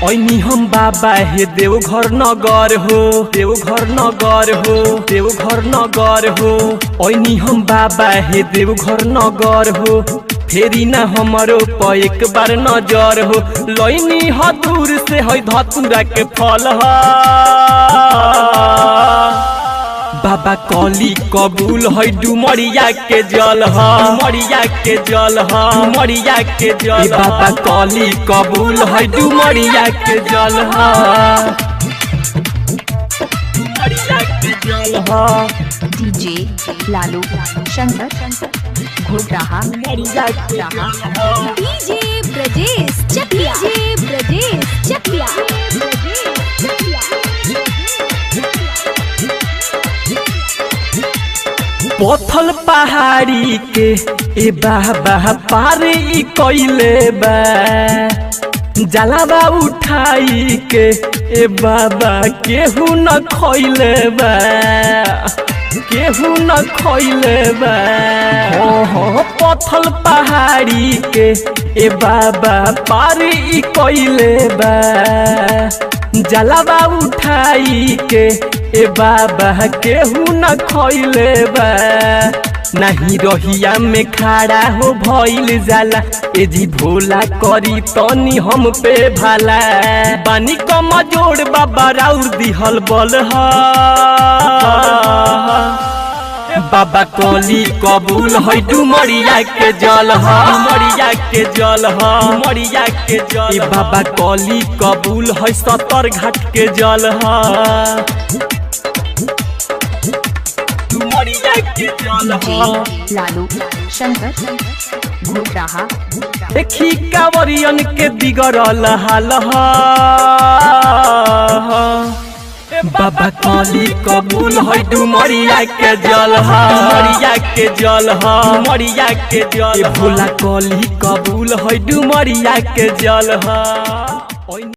ओइनी हम बाबा हे देवघर नगर हो, देवघर नगर हो, देवघर नगर हो। ओइनी हम बाबा हे देवघर नगर हो, फेरी ना हमरो प एक बार नजर हो। लइनी ह दूर से है धतूरा के फल ह, बाबा कली कबूल है डुमरिया के जल ह, डुमरिया के जल ह, डुमरिया के जल। बाबा कली कबूल है डुमरिया के जल ह, डुमरिया के जल ह। डीजे लालू शंकर घोटाहा डुमरिया के जल ह। डीजे ब्रजेश चकिया, डीजे ब्रजेश चकिया। पथल पहाड़ी के ए बाबा पार ई कइले बा, जलावा उठाई के ए बाबा केहू न खइले बा, केहू न खइले बा। हो पथल पहाड़ी के ए बाबा पार ई कइले बा, जलावा उठाई के ए बाबा केहू न खइले बा। नहीं रहिया में खड़ा हो भइल जाला, ए जी भोला करी तनी हम पे भाला। बानी कमजोर बाबा राउर दिहल बल ह, बाबा कली कबूल है डुमरिया के जल ह, डुमरिया के जल ह, डुमरिया के जल। बाबा कली कबूल है सतर घाट के जल ह, डुमरिया के जल ह। डीजे लालू शंकर घोटाहा देखी कांवरियन के बिगड़ल हाल ह, बाबा कली कबूल है डुमरिया के जल ह, डुमरिया के जल ह, डुमरिया के जल। भोला कली कबूल है डुमरिया के जल ह।